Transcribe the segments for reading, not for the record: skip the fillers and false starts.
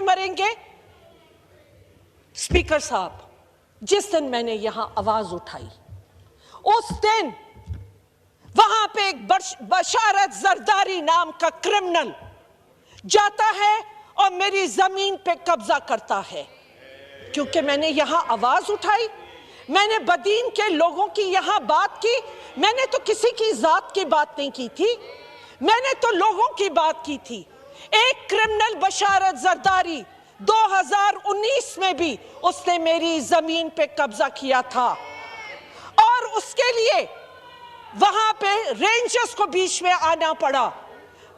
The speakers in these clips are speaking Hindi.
मरेंगे? स्पीकर साहब, जिस दिन मैंने यहां आवाज उठाई उस दिन वहां पे एक बशारत जरदारी नाम का क्रिमिनल जाता है और मेरी जमीन पे कब्जा करता है। क्योंकि मैंने यहां आवाज उठाई, मैंने बदीन के लोगों की यहां बात की। मैंने तो किसी की जात की बात नहीं की थी, मैंने तो लोगों की बात की थी। एक क्रिमिनल बशारत जरदारी 2019 में भी उसने मेरी जमीन पे कब्जा किया था और उसके लिए वहां पे रेंजर्स को बीच में आना पड़ा,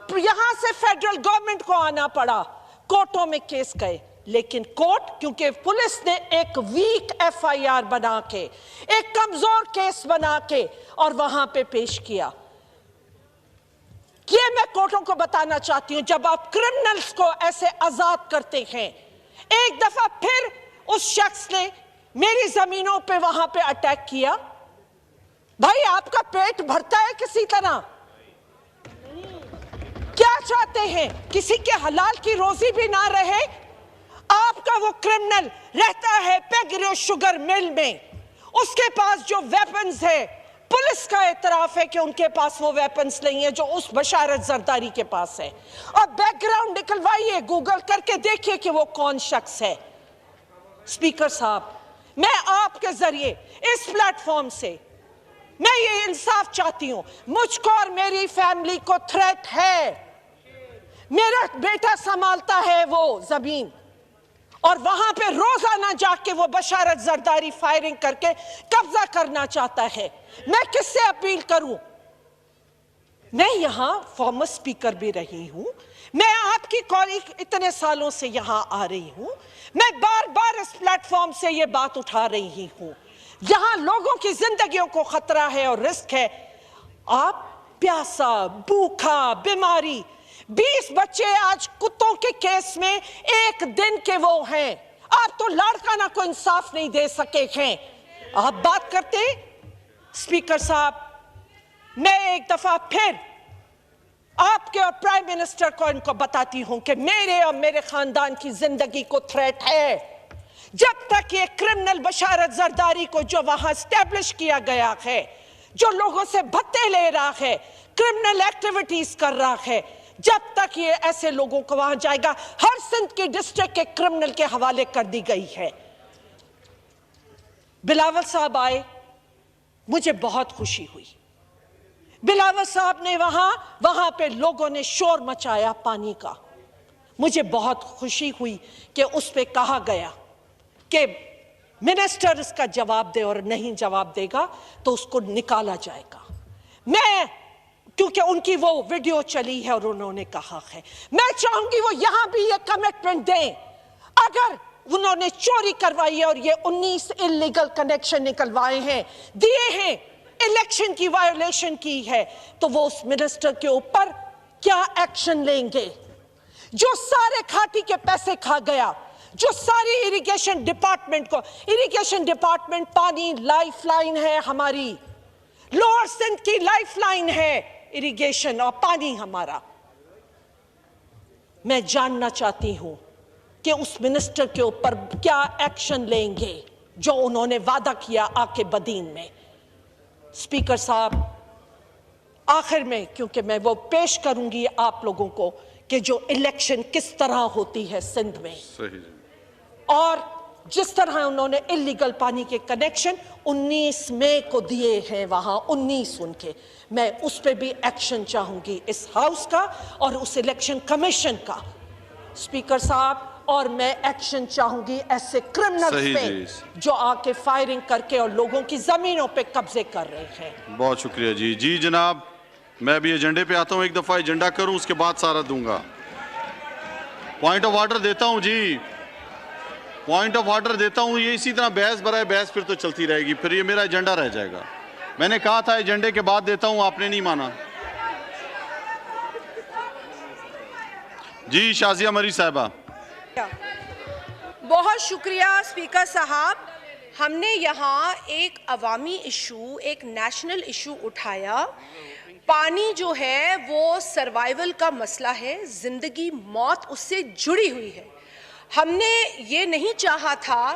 यहां से फेडरल गवर्नमेंट को आना पड़ा, कोर्टों में केस गए। लेकिन कोर्ट, क्योंकि पुलिस ने एक वीक एफआईआर बना के, एक कमजोर केस बना के और वहां पे पेश किया। ये मैं कोर्टों को बताना चाहती हूं, जब आप क्रिमिनल्स को ऐसे आजाद करते हैं। एक दफा फिर उस शख्स ने मेरी जमीनों पे वहां पे अटैक किया। भाई, आपका पेट भरता है किसी तरह? क्या चाहते हैं? किसी के हलाल की रोजी भी ना रहे? आपका वो क्रिमिनल रहता है पेगरो शुगर मिल में, उसके पास जो वेपन्स है, पुलिस का एतराफ है कि उनके पास वो वेपन्स नहीं है जो उस बशारत जरदारी के पास है। अब बैकग्राउंड निकलवाइए, गूगल करके देखिए कि वो कौन शख्स है। स्पीकर साहब, मैं आपके जरिए इस प्लेटफॉर्म से मैं ये इंसाफ चाहती हूं। मुझको और मेरी फैमिली को थ्रेट है। मेरा बेटा संभालता है वो जमीन और वहां पे रोजाना जाके वो बशारत जरदारी फायरिंग करके कब्जा करना चाहता है। मैं किससे अपील करूं? मैं यहां फॉर्मर स्पीकर भी रही हूं, मैं आपकी कॉलीग इतने सालों से यहां आ रही हूं, मैं बार बार इस प्लेटफॉर्म से ये बात उठा रही हूं। यहां लोगों की जिंदगियों को खतरा है और रिस्क है। आप प्यासा, भूखा, बीमारी, 20 बच्चे आज कुत्तों के केस में एक दिन के वो हैं। आप तो लाड़काना को इंसाफ नहीं दे सके हैं, आप बात करते। स्पीकर साहब, मैं एक दफा फिर आपके और प्राइम मिनिस्टर को इनको बताती हूं कि मेरे और मेरे खानदान की जिंदगी को थ्रेट है। जब तक ये क्रिमिनल बशारत जरदारी को जो वहां स्टैब्लिश किया गया है, जो लोगों से भत्ते ले रहा है, क्रिमिनल एक्टिविटीज कर रहा है, जब तक ये ऐसे लोगों को वहां जाएगा, हर सिंध के डिस्ट्रिक्ट के क्रिमिनल के हवाले कर दी गई है। बिलावल साहब आए, मुझे बहुत खुशी हुई। बिलावल साहब ने वहां पे लोगों ने शोर मचाया पानी का। मुझे बहुत खुशी हुई कि उस पे कहा गया कि मिनिस्टर इसका जवाब दे और नहीं जवाब देगा तो उसको निकाला जाएगा। मैं, क्योंकि उनकी वो वीडियो चली है और उन्होंने कहा है, मैं चाहूंगी वो यहां भी ये कमिटमेंट दें। अगर उन्होंने चोरी करवाई है और ये 19 इलीगल कनेक्शन निकलवाए हैं, दिए हैं, इलेक्शन की वायोलेशन की है, तो वो उस मिनिस्टर के ऊपर क्या एक्शन लेंगे? जो सारे खाटी के पैसे खा गया, जो सारी इरिगेशन डिपार्टमेंट को, इरिगेशन डिपार्टमेंट पानी लाइफलाइन है हमारी, लोअर सिंध की लाइफलाइन है इरिगेशन और पानी हमारा। मैं जानना चाहती हूं कि उस मिनिस्टर के ऊपर क्या एक्शन लेंगे जो उन्होंने वादा किया आके बदीन में। स्पीकर साहब, आखिर में, क्योंकि मैं वो पेश करूंगी आप लोगों को कि जो इलेक्शन किस तरह होती है सिंध में, और जिस तरह उन्होंने इलीगल पानी के कनेक्शन 19 मई को दिए हैं वहां, 19 उनके, मैं उस पर भी एक्शन चाहूंगी इस हाउस का और उस इलेक्शन कमीशन का। स्पीकर साहब, और मैं एक्शन चाहूंगी ऐसे क्रिमिनल्स पे जो आके फायरिंग करके और लोगों की जमीनों पे कब्जे कर रहे हैं। बहुत शुक्रिया जी। जी जनाब, मैं भी एजेंडे पे आता हूं, एक दफा एजेंडा करूं, उसके बाद सारा दूंगा। पॉइंट ऑफ ऑर्डर देता हूं जी, पॉइंट ऑफ ऑर्डर देता हूं। ये इसी तरह बहस बराए बहस फिर तो चलती रहेगी, फिर ये मेरा एजेंडा रह जाएगा। मैंने कहा था एजेंडे के बाद देता हूं, आपने नहीं माना। जी शाजिया मरी साहिबा। बहुत शुक्रिया स्पीकर साहब। हमने यहाँ एक अवामी इशू, एक नेशनल इशू उठाया। पानी जो है वो सर्वाइवल का मसला है, जिंदगी मौत उससे जुड़ी हुई है। हमने ये नहीं चाहा था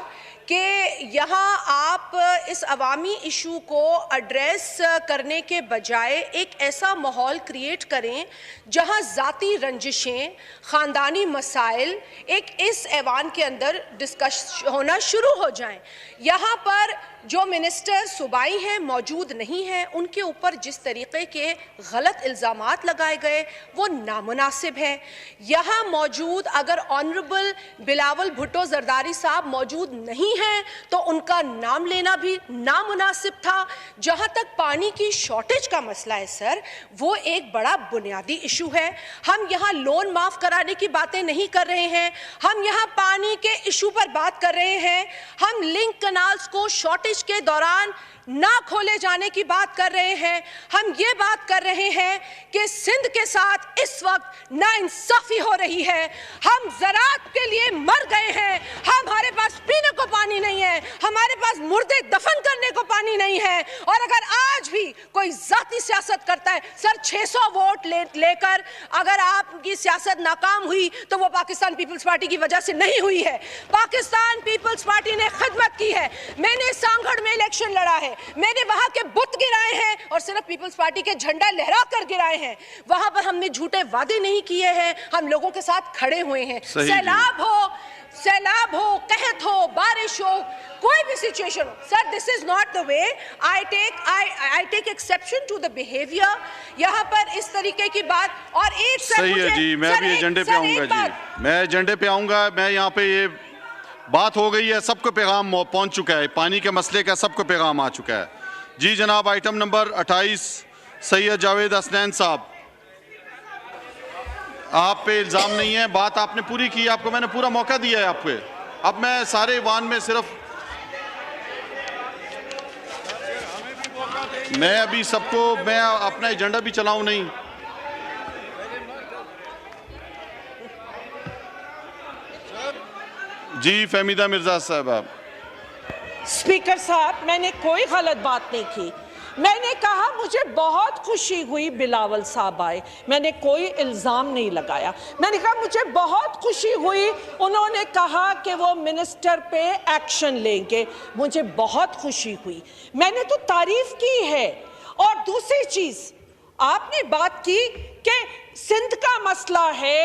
कि यहाँ आप इस अवामी इशू को एड्रेस करने के बजाय एक ऐसा माहौल क्रिएट करें जहाँ ज़ाती रंजिशें, ख़ानदानी मसाइल एक इस ऐवान के अंदर डिस्कस होना शुरू हो जाएं। यहाँ पर जो मिनिस्टर सूबाई हैं मौजूद नहीं हैं, उनके ऊपर जिस तरीके के गलत इल्ज़ामात लगाए गए वो नामुनासिब हैं। यहाँ मौजूद अगर ऑनरेबल बिलावल भुट्टो जरदारी साहब मौजूद नहीं हैं तो उनका नाम लेना भी नामुनासिब था। जहाँ तक पानी की शॉर्टेज का मसला है सर, वो एक बड़ा बुनियादी इशू है। हम यहाँ लोन माफ़ कराने की बातें नहीं कर रहे हैं, हम यहाँ पानी के इशू पर बात कर रहे हैं। हम लिंक कनाल्स को शॉर्टेज के दौरान ना खोले जाने की बात कर रहे हैं। हम ये बात कर रहे हैं कि सिंध के साथ इस वक्त नाइंसाफी हो रही है। हम ज़राअत के लिए मर गए हैं, हमारे पास पीने को पानी नहीं है, हमारे पास मुर्दे दफन करने को पानी नहीं है। और अगर आज भी कोई जाती सियासत करता है सर, 600 वोट लेकर अगर आपकी सियासत नाकाम हुई तो वो पाकिस्तान पीपल्स पार्टी की वजह से नहीं हुई है। पाकिस्तान पीपल्स पार्टी ने खिदमत की है। मैंने सांगड़ में इलेक्शन लड़ा है, मैंने वहां के बुत गिराए हैं और सिर्फ पीपल्स पार्टी के झंडा लहरा कर गिराए हैं। वहां पर हमने झूठे वादे नहीं किए हैं, हम लोगों के साथ खड़े हुए हैं। सैलाब हो, कहत हो, बारिश हो, कोई भी सिचुएशन हो sir, this is not the way. I take exception to the behaviour. यहाँ पर इस तरीके की बात। और एक सही है जी, मैं भी एजेंडे पे आऊंगा जी, मैं एजेंडे पे आऊंगा। मैं यहाँ पे ये बात हो गई है, सबको पैगाम पहुंच चुका है, पानी के मसले का सबको पैगाम आ चुका है जी। जनाब आइटम नंबर 28 सैयद जावेद हसनैन साहब, आप पे इल्ज़ाम नहीं है, बात आपने पूरी की, आपको मैंने पूरा मौका दिया है आप पे। अब मैं सारे वान में सिर्फ मैं अभी सबको मैं अपना एजेंडा भी चलाऊं नहीं। जी फहमीदा मिर्जा साहब। आप स्पीकर साहब, मैंने कोई गलत बात नहीं की। मैंने कहा मुझे बहुत खुशी हुई बिलावल साहब आए, मैंने कोई इल्ज़ाम नहीं लगाया। मैंने कहा मुझे बहुत खुशी हुई उन्होंने कहा कि वो मिनिस्टर पे एक्शन लेंगे, मुझे बहुत खुशी हुई, मैंने तो तारीफ की है। और दूसरी चीज़ आपने बात की कि सिंध का मसला है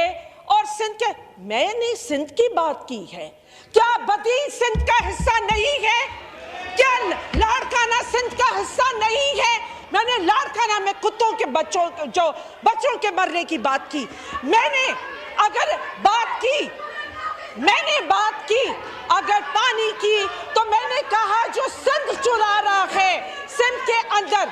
और सिंध के, मैंने सिंध की बात की है, क्या बदीन सिंध का हिस्सा नहीं है? क्या लाड़काना सिंध का हिस्सा नहीं है? मैंने लाड़काना में कुत्तों के बच्चों के मरने की बात की। मैंने बात की अगर पानी की, तो मैंने कहा जो सिंध चुरा रहा है सिंध के अंदर,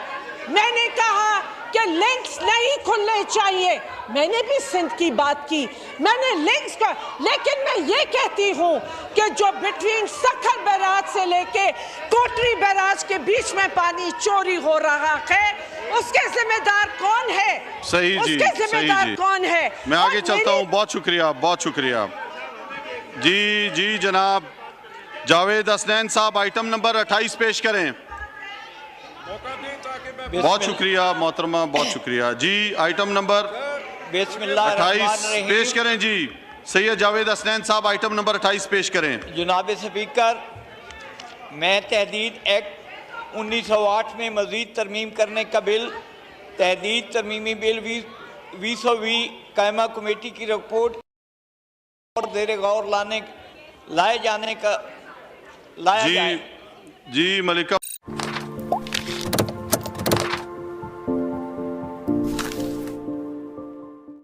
मैंने कहा कि लिंक्स नहीं खुलने चाहिए, मैंने भी सिंध की बात की, मैंने लिंक्स का। लेकिन मैं ये कहती हूँ कि जो बिटवीन सखर बैराज से लेके कोटरी बैराज के बीच में पानी चोरी हो रहा है, उसके जिम्मेदार कौन है? सही जी, उसके जिम्मेदार कौन है? मैं आगे चलता हूँ। बहुत शुक्रिया, बहुत शुक्रिया जी जनाब जावेद हसनैन साहब, आइटम नंबर 28 पेश करें। बहुत शुक्रिया मोहतरमा, बहुत शुक्रिया जी। आइटम नंबर 28 पेश करें जी। सैयद जावेद हसनैन साहब आइटम नंबर 28 पेश करें। जनाब स्पीकर, मैं तहदीद एक्ट 1908 में मज़ीद तरमीम करने का बिल, तहदीद तरमीमी बिल 2020 कायमा कमेटी की रिपोर्ट और ज़ेर गौर लाया जाए जी मलिका।